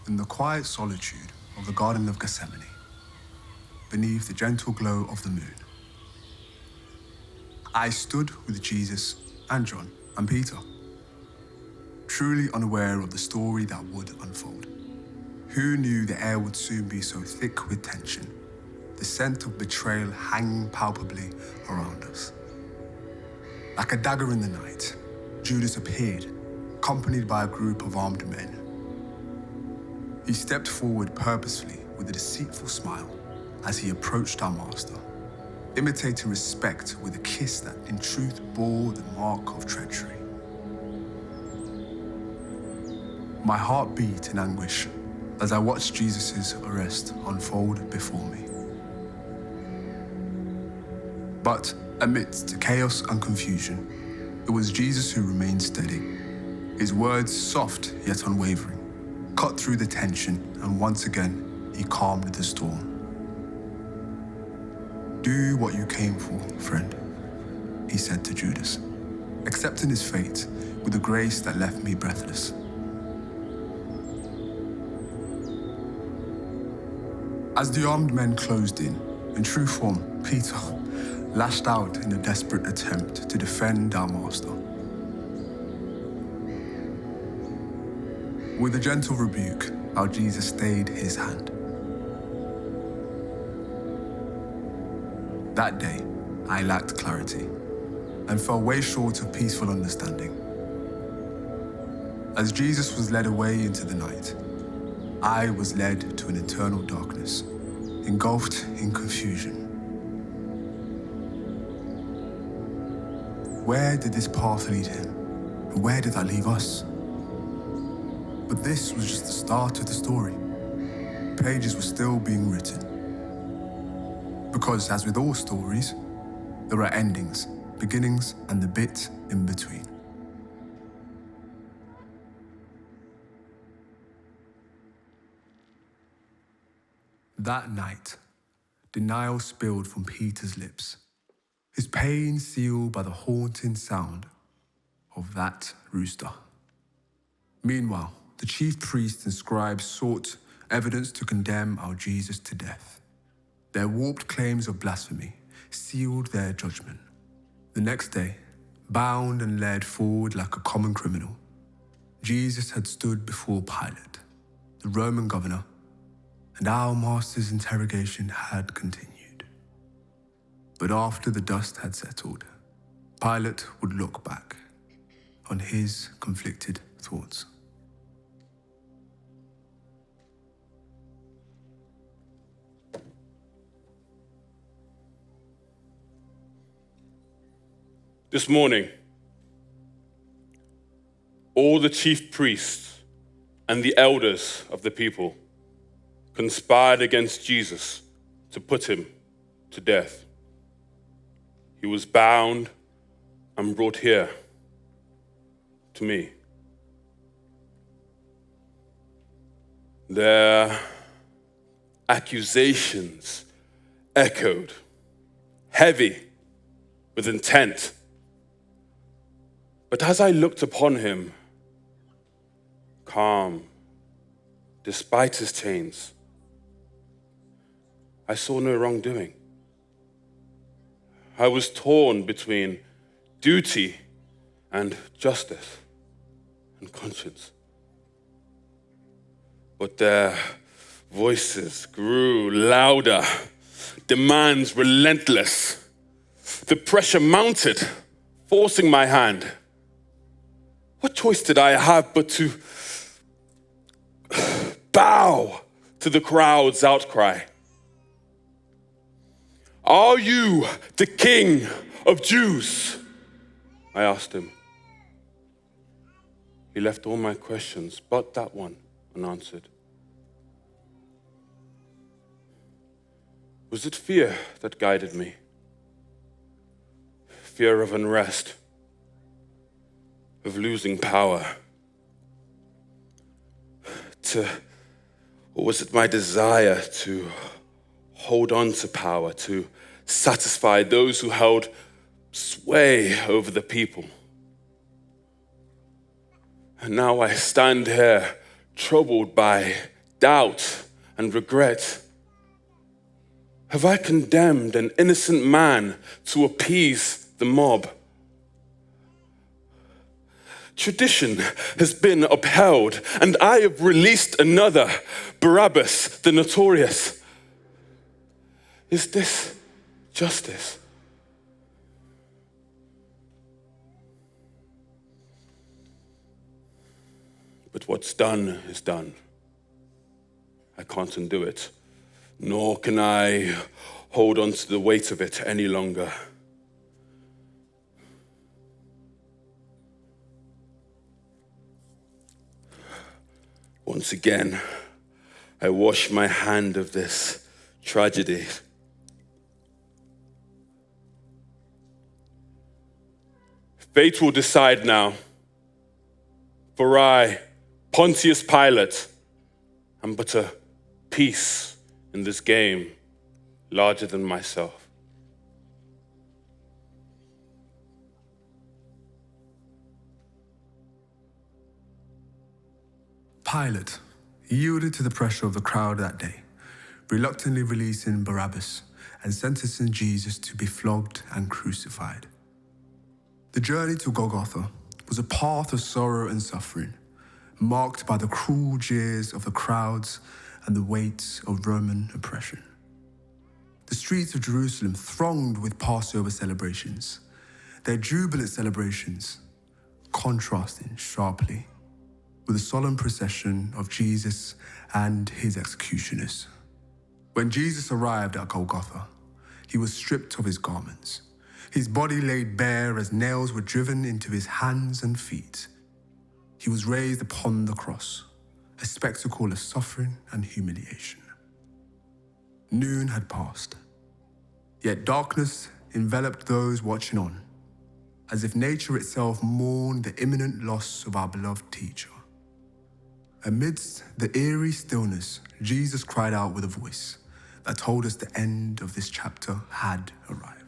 in the quiet solitude of the Garden of Gethsemane, beneath the gentle glow of the moon, I stood with Jesus and John and Peter, truly unaware of the story that would unfold. Who knew the air would soon be so thick with tension, the scent of betrayal hanging palpably around us? Like a dagger in the night, Judas appeared, accompanied by a group of armed men. He stepped forward purposefully with a deceitful smile as he approached our master, imitating respect with a kiss that in truth bore the mark of treachery. My heart beat in anguish as I watched Jesus' arrest unfold before me. But amidst chaos and confusion, it was Jesus who remained steady, his words soft yet unwavering, cut through the tension, and once again, he calmed the storm. Do what you came for, friend, he said to Judas, accepting his fate with a grace that left me breathless. As the armed men closed in true form, Peter lashed out in a desperate attempt to defend our master. With a gentle rebuke, our Jesus stayed his hand. That day, I lacked clarity and fell way short of peaceful understanding. As Jesus was led away into the night, I was led to an eternal darkness, engulfed in confusion. Where did this path lead him? And where did that leave us? But this was just the start of the story. Pages were still being written. Because as with all stories, there are endings, beginnings, and the bit in between. That night, denial spilled from Peter's lips, his pain sealed by the haunting sound of that rooster. Meanwhile, the chief priests and scribes sought evidence to condemn our Jesus to death. Their warped claims of blasphemy sealed their judgment. The next day, bound and led forward like a common criminal, Jesus had stood before Pilate, the Roman governor, and our master's interrogation had continued. But after the dust had settled, Pilate would look back on his conflicted thoughts. This morning, all the chief priests and the elders of the people conspired against Jesus to put him to death. He was bound and brought here to me. Their accusations echoed, heavy with intent. But as I looked upon him, calm, despite his chains, I saw no wrongdoing. I was torn between duty and justice and conscience. But their voices grew louder, demands relentless. The pressure mounted, forcing my hand. What choice did I have but to bow to the crowd's outcry? Are you the King of Jews? I asked him. He left all my questions but that one unanswered. Was it fear that guided me? Fear of unrest, of losing power? Or was it my desire to hold on to power, to satisfy those who held sway over the people? And now I stand here troubled by doubt and regret? Have I condemned an innocent man to appease the mob? Tradition has been upheld, and I have released another, Barabbas the notorious. Is this justice? But what's done is done. I can't undo it, nor can I hold on to the weight of it any longer. Once again, I wash my hand of this tragedy. Fate will decide now, for I, Pontius Pilate, am but a piece in this game larger than myself. Pilate yielded to the pressure of the crowd that day, reluctantly releasing Barabbas and sentencing Jesus to be flogged and crucified. The journey to Golgotha was a path of sorrow and suffering, marked by the cruel jeers of the crowds and the weight of Roman oppression. The streets of Jerusalem thronged with Passover celebrations, their jubilant celebrations contrasting sharply with a solemn procession of Jesus and his executioners. When Jesus arrived at Golgotha, he was stripped of his garments, his body laid bare as nails were driven into his hands and feet. He was raised upon the cross, a spectacle of suffering and humiliation. Noon had passed, yet darkness enveloped those watching on, as if nature itself mourned the imminent loss of our beloved teacher. Amidst the eerie stillness, Jesus cried out with a voice that told us the end of this chapter had arrived.